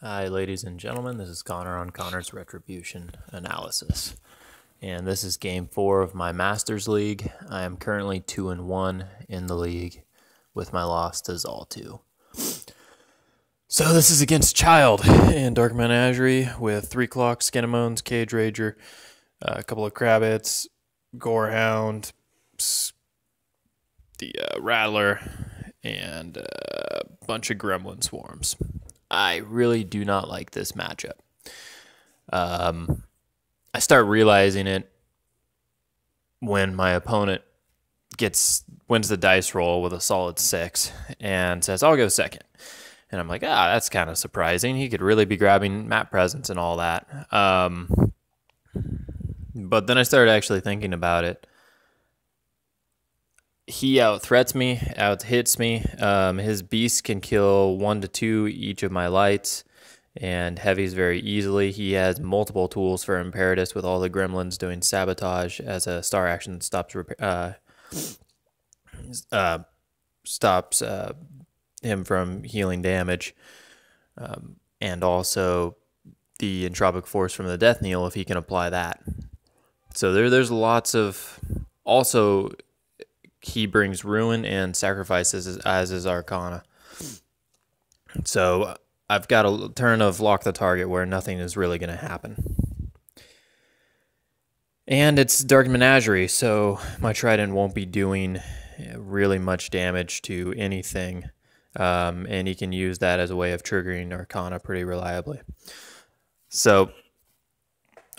Hi, ladies and gentlemen. This is Connor on Connor's Retribution Analysis. And this is game 4 of my Masters League. I am currently 2-1 in the league with my loss to Zal2. So this is against Child in Dark Menagerie with 3 Clocks, Skin and Moans, Cage Rager, a couple of Crabits, Gorehound, the Rattler, and a bunch of Gremlin swarms. I really do not like this matchup. I start realizing it when my opponent wins the dice roll with a solid 6 and says, I'll go second. And I'm like, that's kind of surprising. He could really be grabbing map presence and all that. But then I started actually thinking about it. He out-threats me, out-hits me. His beast can kill 1 to 2 each of my lights and heavies very easily. He has multiple tools for Imperitus with all the gremlins doing sabotage as a star action that stops him from healing damage. And also the entropic force from the death knell if he can apply that. So there's lots of... Also... He brings ruin and sacrifices as his Arcana. So I've got a turn of lock the target where nothing is really going to happen. And it's Dark Menagerie, so my Trident won't be doing really much damage to anything. And he can use that as a way of triggering Arcana pretty reliably. So...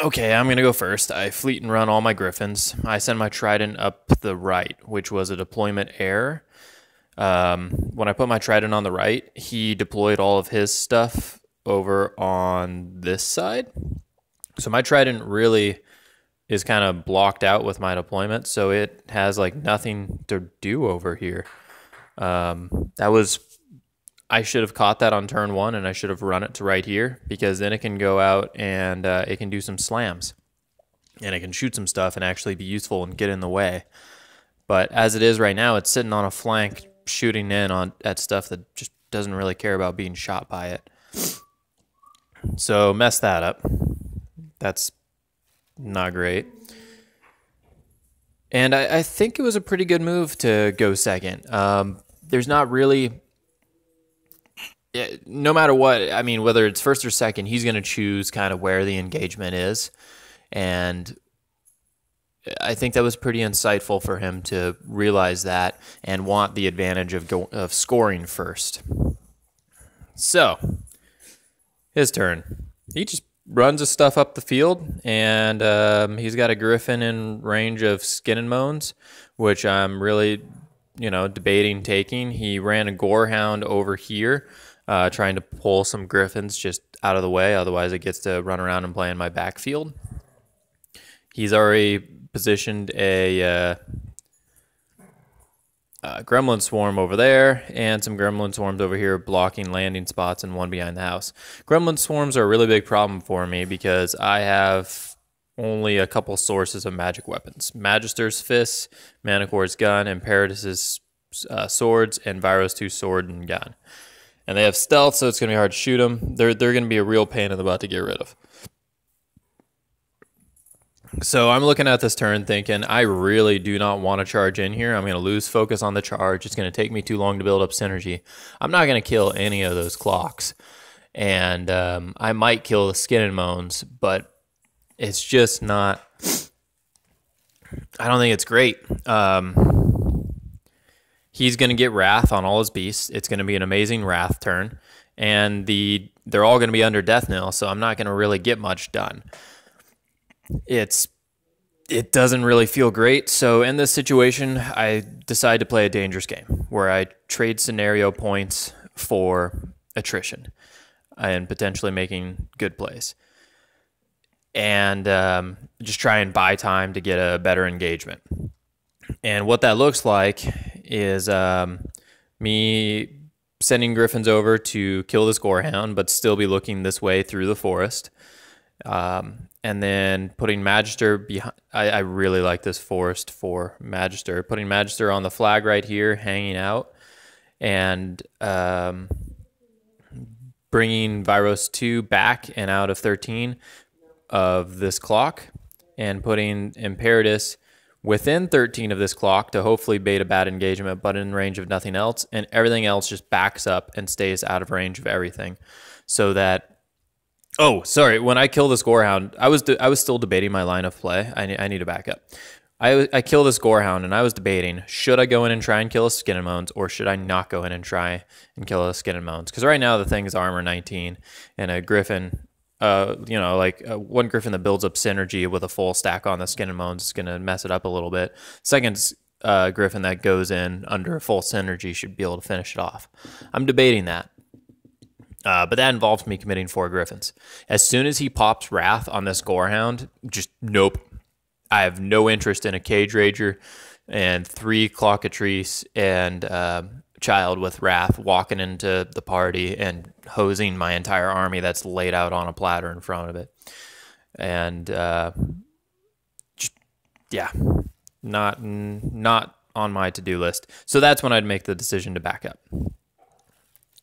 Okay, I'm going to go first. I fleet and run all my Griffons. I send my Trident up the right, which was a deployment error. When I put my Trident on the right, he deployed all of his stuff over on this side. So my Trident really is kind of blocked out with my deployment, so it has like nothing to do over here. I should have caught that on turn 1, and I should have run it to right here, because then it can go out and it can do some slams. And it can shoot some stuff and actually be useful and get in the way. But as it is right now, it's sitting on a flank, shooting in at stuff that just doesn't really care about being shot by it. So mess that up. That's not great. And I think it was a pretty good move to go second. There's not really... No matter what, I mean, whether it's first or second, he's going to choose kind of where the engagement is. And I think that was pretty insightful for him to realize that and want the advantage of scoring first. So, his turn. He just runs his stuff up the field, and he's got a Griffon in range of Skin and Moans, which I'm really, debating taking. He ran a Gorehound over here, trying to pull some Griffons just out of the way. Otherwise, it gets to run around and play in my backfield. He's already positioned a Gremlin swarm over there and some Gremlin swarms over here blocking landing spots and one behind the house. Gremlin swarms are a really big problem for me because I have only a couple sources of magic weapons. Magister's fists, Manticore's gun, Imperitus's swords, and Vyros' 2 sword and gun. And they have stealth, so it's going to be hard to shoot them. They're going to be a real pain in the butt to get rid of. So I'm looking at this turn thinking, I really do not want to charge in here. I'm going to lose focus on the charge. It's going to take me too long to build up synergy. I'm not going to kill any of those clocks. And I might kill the Skin and Moans, but it's just not... I don't think it's great. He's going to get Wrath on all his beasts. It's going to be an amazing Wrath turn. And they're all going to be under Death Knell, so I'm not going to really get much done. It doesn't really feel great. So in this situation, I decide to play a dangerous game where I trade scenario points for attrition and potentially making good plays. And just try and buy time to get a better engagement. And what that looks like is me sending Griffons over to kill this Gorehound, but still be looking this way through the forest. And then putting Magister behind. I really like this forest for Magister. Putting Magister on the flag right here, hanging out, and bringing Vyros 2 back and out of 13 of this clock, and putting Imperitus within 13 of this clock to hopefully bait a bad engagement, but in range of nothing else, and everything else just backs up and stays out of range of everything. So that, oh, sorry, when I kill this Gorehound, I was still debating my line of play. I need to back up. I kill this Gorehound, and I was debating, should I go in and try and kill a Skin and Moans, or should I not go in and try and kill a Skin and Moans? Because right now the thing is armor 19, and a Griffon, you know, like one Griffon that builds up synergy with a full stack on the Skin and Moans is going to mess it up a little bit. Second Griffon that goes in under a full synergy should be able to finish it off. I'm debating that. But that involves me committing 4 Griffons. As soon as he pops Wrath on this Gorehound, just nope. I have no interest in a Cage Rager and 3 Clockatrice and Child with Wrath walking into the party and hosing my entire army that's laid out on a platter in front of it. And just, yeah, not on my to-do list. So that's when I'd make the decision to back up.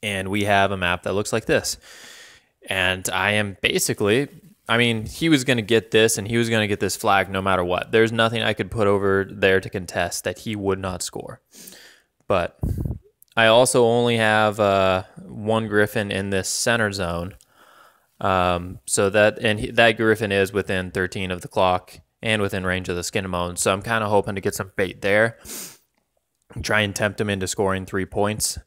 And we have a map that looks like this. And I am basically, I mean, he was going to get this, and he was going to get this flag no matter what. There's nothing I could put over there to contest that he would not score. But I also only have 1 Griffon in this center zone. So that, and that Griffon is within 13 of the clock and within range of the Skin and Moans. So I'm kind of hoping to get some bait there. Try and tempt him into scoring 3 points.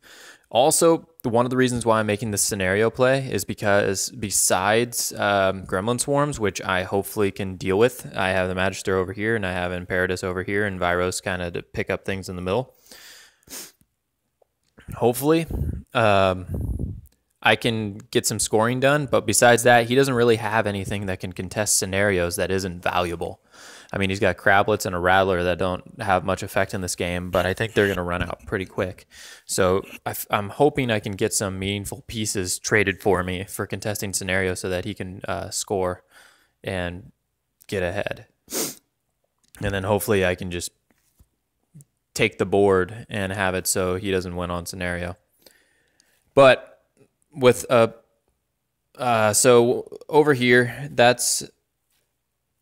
Also, one of the reasons why I'm making this scenario play is because besides Gremlin Swarms, which I hopefully can deal with, I have the Magister over here, and I have Imperitus over here, and Vyros kind of to pick up things in the middle. Hopefully, I can get some scoring done, but besides that, he doesn't really have anything that can contest scenarios that isn't valuable. I mean, he's got Crablets and a Rattler that don't have much effect in this game, but I think they're going to run out pretty quick. So I'm hoping I can get some meaningful pieces traded for me for contesting scenarios so that he can score and get ahead. And then hopefully I can just take the board and have it so he doesn't win on scenario. But with so over here,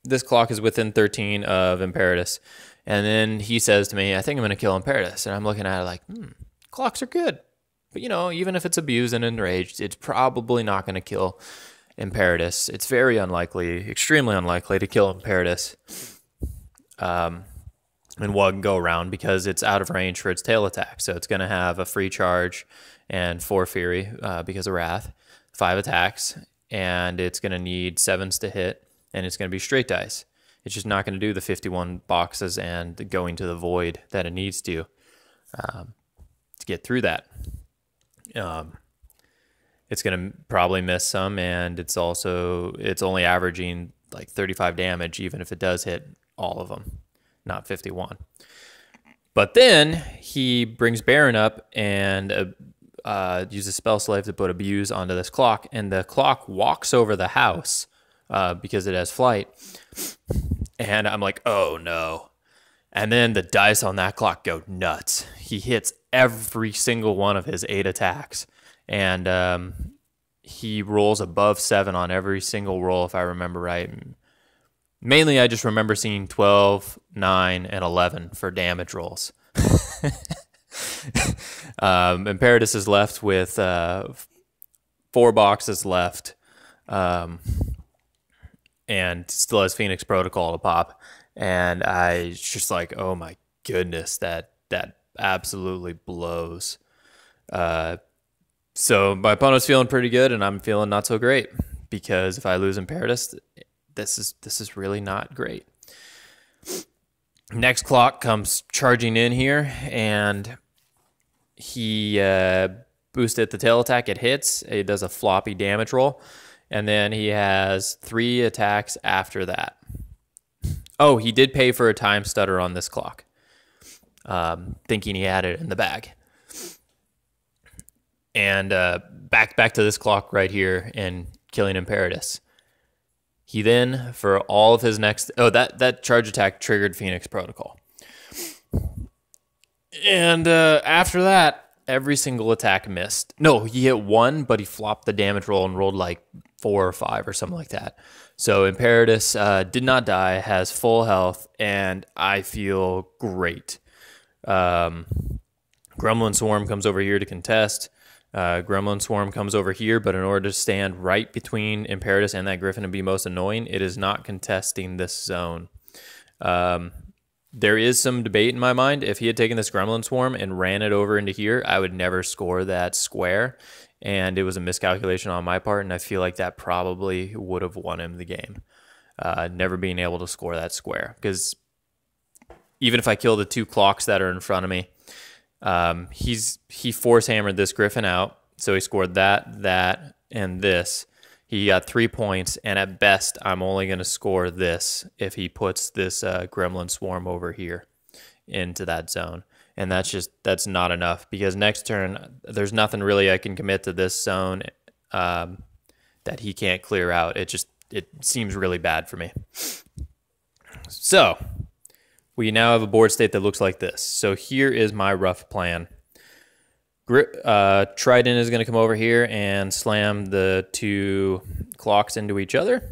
this clock is within 13 of Imperitus. And then he says to me, I think I'm going to kill Imperitus. And I'm looking at it like, clocks are good. But, you know, even if it's abused and enraged, it's probably not going to kill Imperitus. It's very unlikely, extremely unlikely to kill Imperitus in one go around because it's out of range for its tail attack. So it's going to have a free charge and 4 Fury because of Wrath, 5 attacks, and it's going to need 7s to hit. And it's going to be straight dice. It's just not going to do the 51 boxes and going to the void that it needs to get through that. It's going to probably miss some, and it's only averaging like 35 damage, even if it does hit all of them, not 51. But then he brings Baron up and uses Spell Slave to put Abuse onto this clock, and the clock walks over the house. Because it has flight. And I'm like, oh no. And then the dice on that clock go nuts. He hits every single one of his 8 attacks. And he rolls above 7 on every single roll, if I remember right. Mainly, I just remember seeing 12, 9, and 11 for damage rolls. Imperitus is left with 4 boxes left. And still has Phoenix Protocol to pop. And I just like, oh my goodness, that absolutely blows. So my opponent's feeling pretty good, and I'm feeling not so great. Because if I lose Imperitus, this is really not great. Next clock comes charging in here, and he boosted the tail attack. It hits. It does a floppy damage roll. And then he has 3 attacks after that. Oh, he did pay for a time stutter on this clock, thinking he had it in the bag. And back to this clock right here and killing Imperitus. He then, for all of his next... Oh, that charge attack triggered Phoenix Protocol. And after that, every single attack missed. No, he hit one, but he flopped the damage roll and rolled like 4 or 5 or something like that. So Imperitus did not die, has full health, and I feel great. Gremlin Swarm comes over here to contest. Gremlin Swarm comes over here, but in order to stand right between Imperitus and that Griffin and be most annoying, it is not contesting this zone. There is some debate in my mind. If he had taken this Gremlin Swarm and ran it over into here, I would never score that square, and it was a miscalculation on my part, and I feel like that probably would have won him the game. Never being able to score that square, because even if I kill the 2 clocks that are in front of me, he force hammered this Griffin out, so he scored that, and this. He got 3 points, and at best, I'm only going to score this if he puts this Gremlin Swarm over here into that zone. And that's not enough, because next turn, there's nothing really I can commit to this zone that he can't clear out. It seems really bad for me. So, we now have a board state that looks like this. So here is my rough plan. Trident is going to come over here and slam the 2 clocks into each other.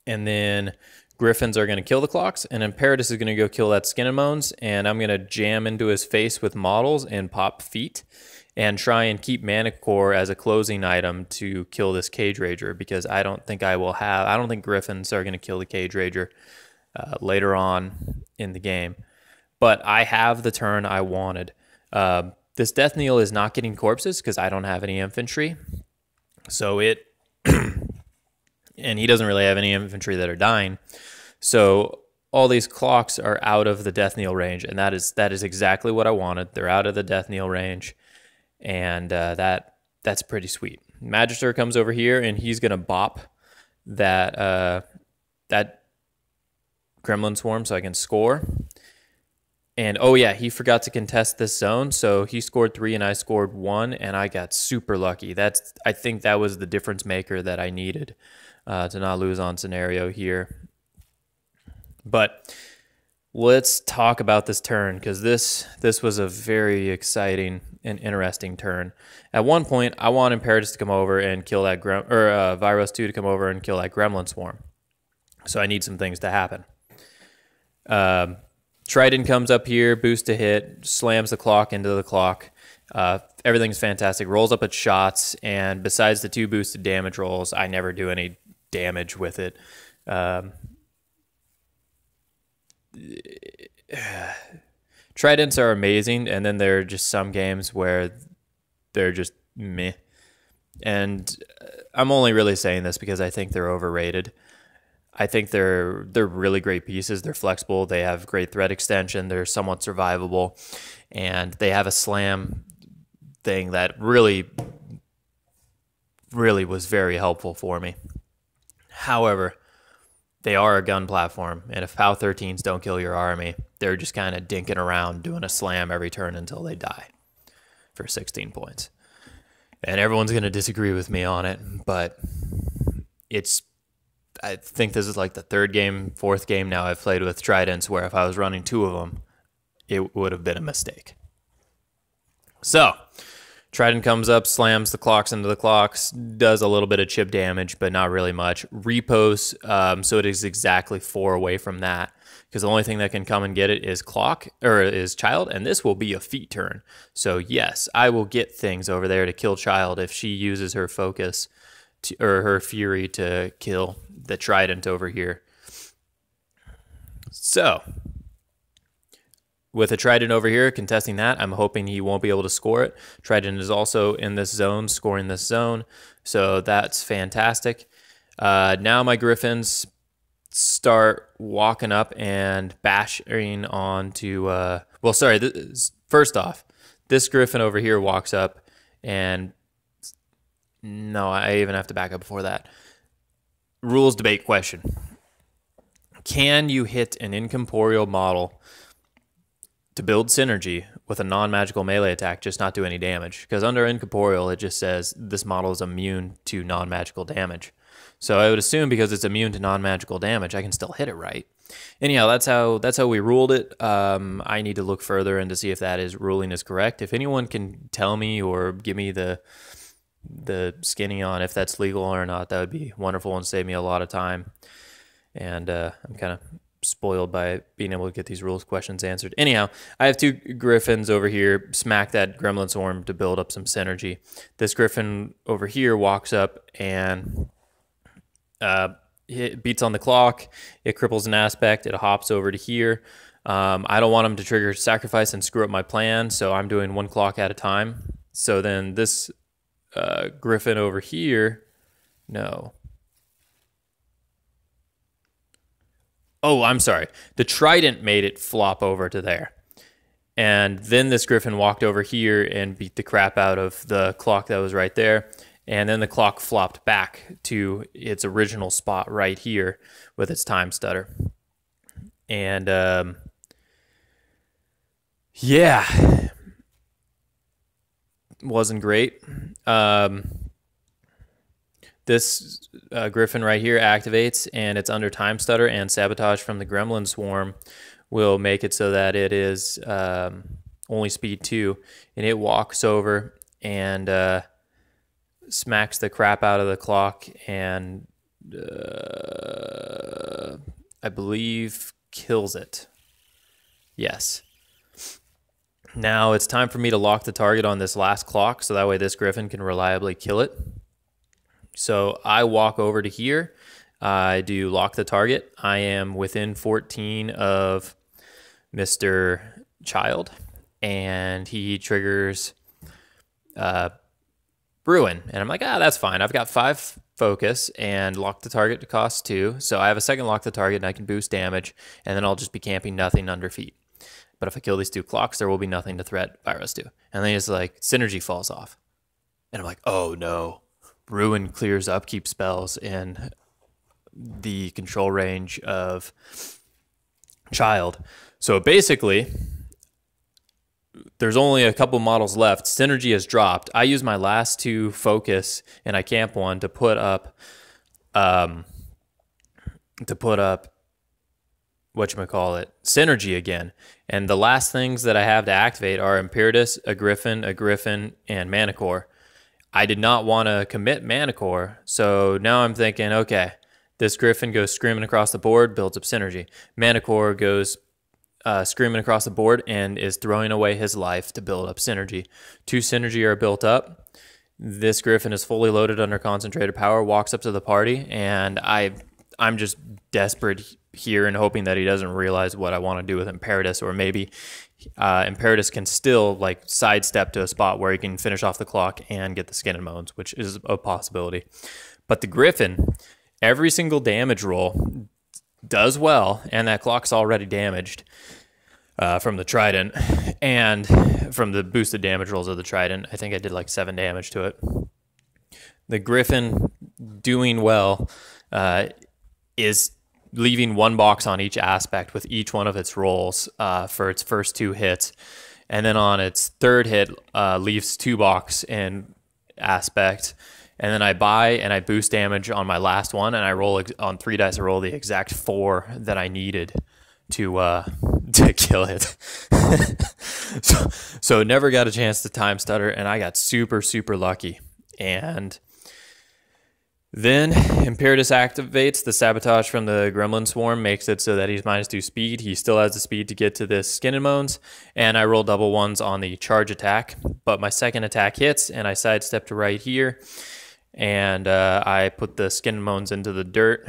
And then Griffins are going to kill the clocks. And Imperitus is going to go kill that Skin and Moans. And I'm going to jam into his face with models and pop feet. And try and keep Manticore as a closing item to kill this Cage Rager. Because I don't think Griffins are going to kill the Cage Rager later on in the game. But I have the turn I wanted. This Death Knell is not getting corpses because I don't have any infantry. So and he doesn't really have any infantry that are dying. So all these clocks are out of the Death Knell range, and that is exactly what I wanted. They're out of the Death Knell range, and that's pretty sweet. Magister comes over here, and he's going to bop that Gremlin Swarm so I can score. And, oh, yeah, he forgot to contest this zone, so he scored 3 and I scored 1, and I got super lucky. I think that was the difference maker that I needed to not lose on scenario here. But let's talk about this turn, because this was a very exciting and interesting turn. At one point, I want Imperitus to come over and kill that Vyros 2 to come over and kill that Gremlin Swarm. So I need some things to happen. Trident comes up here, boost to hit, slams the clock into the clock. Everything's fantastic. Rolls up its shots, and besides the 2 boosted damage rolls, I never do any damage with it. Tridents are amazing, and then there are just some games where they're just meh. And I'm only really saying this because I think they're overrated. I think they're really great pieces. They're flexible. They have great threat extension. They're somewhat survivable. And they have a slam thing that really, really was very helpful for me. However, they are a gun platform. And if POW 13s don't kill your army, they're just kind of dinking around doing a slam every turn until they die for 16 points. And everyone's going to disagree with me on it, but I think this is like the 3rd game, 4th game now I've played with Tridents where if I was running 2 of them, it would have been a mistake. So, Trident comes up, slams the clocks into the clocks, does a little bit of chip damage, but not really much. Repos, so it is exactly 4 away from that, because the only thing that can come and get it is Child, and this will be a feat turn. So yes, I will get things over there to kill Child if she uses her focus or her fury to kill the Trident over here. So, with a Trident over here contesting that, I'm hoping he won't be able to score it. Trident is also in this zone, scoring this zone, so that's fantastic. Now my Griffins start walking up and bashing onto... first off, this Griffin over here walks up and... No, I even have to back up before that. Rules debate question. Can you hit an incorporeal model to build synergy with a non-magical melee attack, just not do any damage? Because under incorporeal, it just says this model is immune to non-magical damage. So I would assume because it's immune to non-magical damage, I can still hit it right. Anyhow, that's how we ruled it. I need to look further and to see if that ruling is correct. If anyone can tell me or give me the skinny on if that's legal or not, that would be wonderful and save me a lot of time. And I'm kind of spoiled by being able to get these rules questions answered. Anyhow, I have 2 Griffins over here. Smack that Gremlin Swarm to build up some synergy. This Griffin over here walks up and it beats on the clock. It cripples an aspect. It hops over to here. I don't want him to trigger sacrifice and screw up my plan, so I'm doing 1 clock at a time. So then this Griffin over here, no. Oh, I'm sorry. The Trident made it flop over to there. And then this Griffin walked over here and beat the crap out of the clock that was right there. And then the clock flopped back to its original spot right here with its time stutter. And yeah, wasn't great. This Griffin right here activates, and it's under time stutter, and sabotage from the Gremlin Swarm will make it so that it is only speed 2, and it walks over and smacks the crap out of the clock and I believe kills it. Yes. Now it's time for me to lock the target on this last clock, so that way this Griffin can reliably kill it. So I walk over to here. I do lock the target. I am within 14 of Mr. Child, and he triggers Ruin. And I'm like, that's fine. I've got 5 focus and lock the target to cost 2. So I have a second lock the target, and I can boost damage, and then I'll just be camping nothing under feet. But if I kill these 2 clocks, there will be nothing to threat Vyros to. And then it's like, synergy falls off. And I'm like, oh no. Ruin clears upkeep spells in the control range of Child. So basically, there's only a couple models left. Synergy has dropped. I use my last 2 focus and I camp 1 to put up whatchamacallit, synergy again. And the last things that I have to activate are Imperitus, a Griffin, and Manticore. I did not want to commit Manticore, so now I'm thinking, okay, this Griffin goes screaming across the board, builds up synergy. Manticore goes screaming across the board and is throwing away his life to build up synergy. 2 synergy are built up. This Griffin is fully loaded under concentrated power, walks up to the party, and I'm just desperate here and hoping that he doesn't realize what I want to do with Imperitus, or maybe Imperitus can still like sidestep to a spot where he can finish off the clock and get the skin and moans, which is a possibility. But the Griffin, every single damage roll does well, and that clock's already damaged from the Trident and from the boosted damage rolls of the Trident. I think I did like 7 damage to it. The Griffin doing well is leaving 1 box on each aspect with each one of its rolls for its first 2 hits. And then on its 3rd hit, leaves 2 box in aspect. And then I buy and I boost damage on my last one, and I roll on 3 dice. I roll the exact 4 that I needed to kill it. so never got a chance to time stutter, and I got super, super lucky. And then Imperitus activates. The sabotage from the Gremlin Swarm makes it so that he's -2 speed. He still has the speed to get to this skin and moans, and I roll double 1s on the charge attack. But my second attack hits, and I sidestep to right here, and I put the skin and moans into the dirt,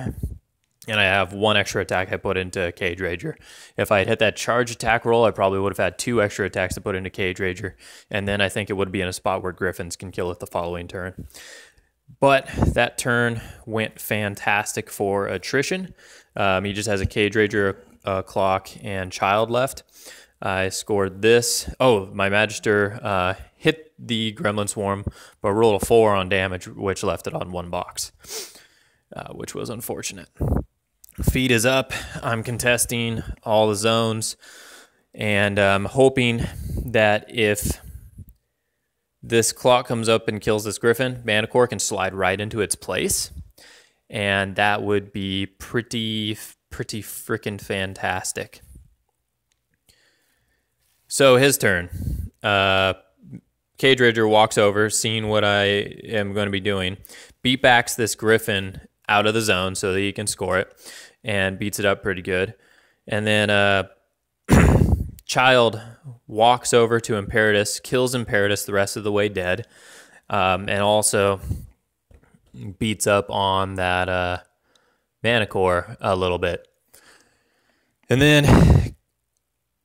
and I have 1 extra attack I put into Cage Rager. If I had hit that charge attack roll, I probably would have had 2 extra attacks to put into Cage Rager, and then I think it would be in a spot where Griffins can kill it the following turn. But that turn went fantastic for attrition. He just has a Cage Rager, clock, and Child left. I scored this. Oh, my Magister hit the Gremlin Swarm, but rolled a 4 on damage, which left it on 1 box, which was unfortunate. Feed is up. I'm contesting all the zones, and I'm hoping that if this clock comes up and kills this Griffin, Manticore can slide right into its place, and that would be pretty pretty freaking fantastic. So his turn. Cage Rager walks over, seeing what I am going to be doing, beatbacks this Griffin out of the zone so that he can score it, and beats it up pretty good. And then Child walks over to Imperitus, kills Imperitus the rest of the way dead, and also beats up on that Manticore a little bit. And then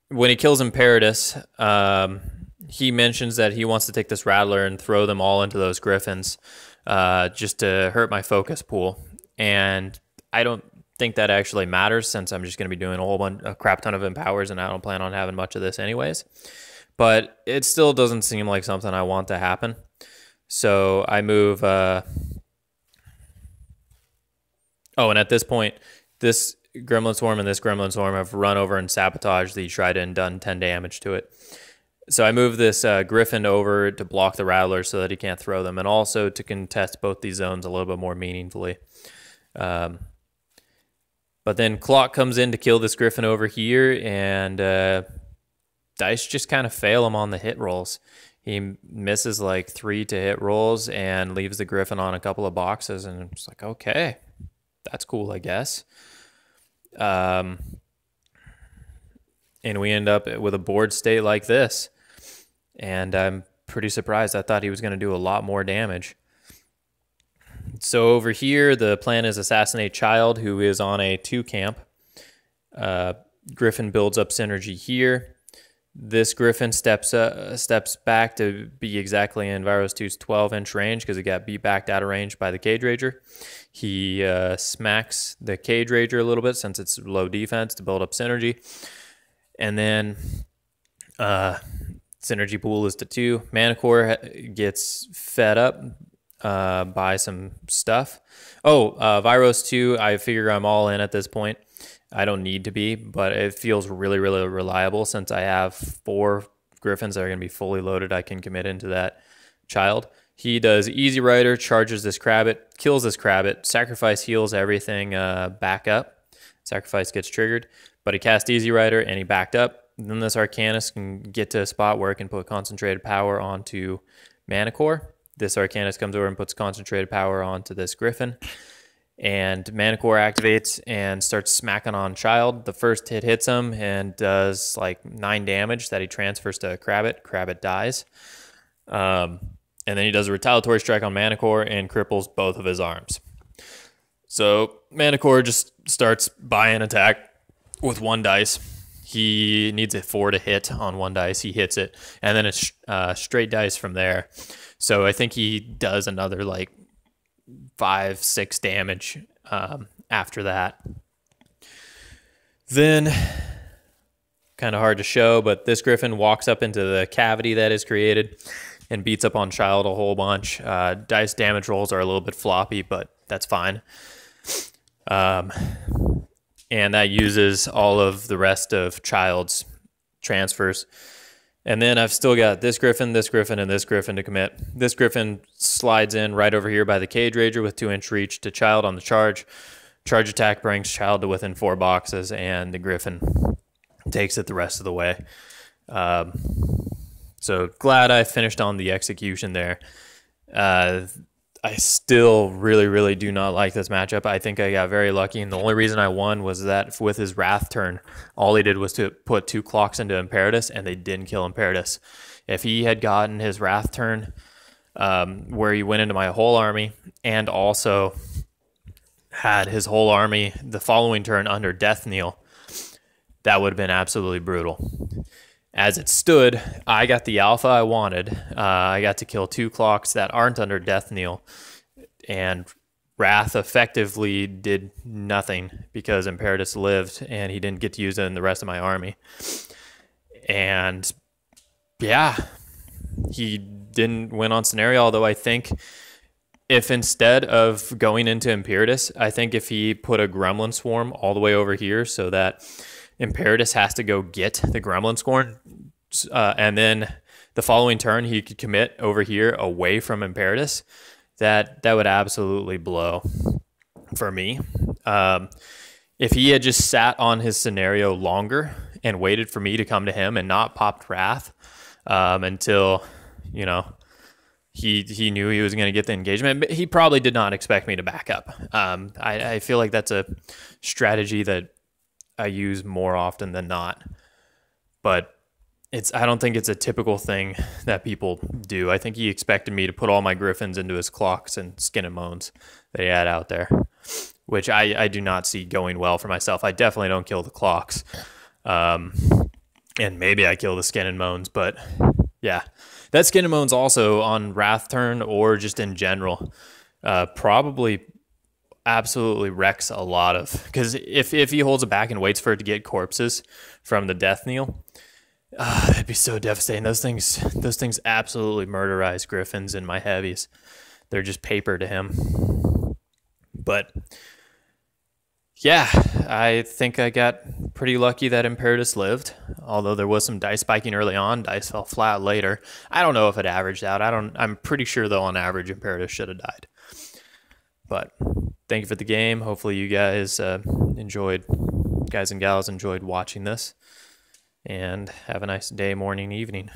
when he kills Imperitus, he mentions that he wants to take this Rattler and throw them all into those Griffins just to hurt my focus pool. And I don't think that actually matters, since I'm just going to be doing a crap ton of empowers, and I don't plan on having much of this anyways. But it still doesn't seem like something I want to happen. So I move... and at this point, this Gremlin Swarm and this Gremlin Swarm have run over and sabotaged the Trident and done 10 damage to it. So I move this Griffin over to block the Rattler so that he can't throw them, and also to contest both these zones a little bit more meaningfully. But then Clock comes in to kill this Griffin over here, and dice just kind of fail him on the hit rolls. He misses like 3 to hit rolls and leaves the Griffin on a couple of boxes, and it's like, okay, that's cool, I guess. And we end up with a board state like this. And I'm pretty surprised. I thought he was going to do a lot more damage. So over here, the plan is assassinate Child, who is on a 2 camp. Griffin builds up synergy here. This Griffin steps back to be exactly in Vyros 2's 12-inch range because he got beat back out of range by the Cage Rager. He smacks the Cage Rager a little bit since it's low defense to build up synergy. And then synergy pool is to 2. Manticore gets fed up by some stuff. Vyros 2, I figure I'm all in at this point. I don't need to be, but it feels really, really reliable since I have 4 Griffins that are going to be fully loaded. I can commit into that Child. He does Easy Rider, charges this Crabit, kills this Crabit, Sacrifice heals everything back up. Sacrifice gets triggered, but he cast Easy Rider and he backed up. Then this Arcanist can get to a spot where it can put concentrated power onto Manticore. This Arcanist comes over and puts concentrated power onto this Griffin. And Manticore activates and starts smacking on Child. The first hit hits him and does like 9 damage that he transfers to Crabit. Crabit dies. And then he does a retaliatory strike on Manticore and cripples both of his arms. So Manticore just starts buying attack with 1 dice. He needs a 4 to hit on 1 dice. He hits it. And then it's straight dice from there. So I think he does another like 5-6 damage after that. Then, kind of hard to show, but this Griffin walks up into the cavity that is created and beats up on Child a whole bunch. Dice damage rolls are a little bit floppy, but that's fine. And that uses all of the rest of Child's transfers. And then I've still got this Griffin, and this Griffin to commit. This Griffin slides in right over here by the Cage Rager with 2-inch reach to Child on the charge. Charge attack brings Child to within 4 boxes, and the Griffin takes it the rest of the way. So glad I finished on the execution there. I still really, really do not like this matchup. I think I got very lucky, and the only reason I won was that with his Wrath turn, all he did was to put 2 clocks into Imperitus, and they didn't kill Imperitus. If he had gotten his Wrath turn where he went into my whole army and also had his whole army the following turn under Death Kneel, that would have been absolutely brutal. As it stood, I got the alpha I wanted. I got to kill 2 clocks that aren't under Death Kneel, and Wrath effectively did nothing because Imperitus lived, and he didn't get to use it in the rest of my army. And yeah, he didn't win on scenario, although I think if instead of going into Imperitus, I think if he put a Gremlin Swarm all the way over here so that Imperitus has to go get the Gremlin Swarm, and then the following turn he could commit over here away from Imperitus, that would absolutely blow for me. if he had just sat on his scenario longer and waited for me to come to him and not popped Wrath until, you know, he knew he was going to get the engagement, but he probably did not expect me to back up. I feel like that's a strategy that I use more often than not, but I don't think it's a typical thing that people do. I think he expected me to put all my Griffins into his clocks and skin and moans that he had out there, which I do not see going well for myself. I definitely don't kill the clocks. And maybe I kill the skin and moans, but yeah. That skin and moans also on Wrath turn or just in general probably absolutely wrecks a lot of, because if he holds it back and waits for it to get corpses from the death kneel, that'd be so devastating. Those things absolutely murderize Griffins in my heavies. They're just paper to him. But yeah, I think I got pretty lucky that Imperitus lived, although there was some dice spiking early on. Dice fell flat later. I don't know if it averaged out. I'm pretty sure, though, on average, Imperitus should have died. But thank you for the game. Hopefully you guys guys and gals enjoyed watching this. And have a nice day, morning, evening.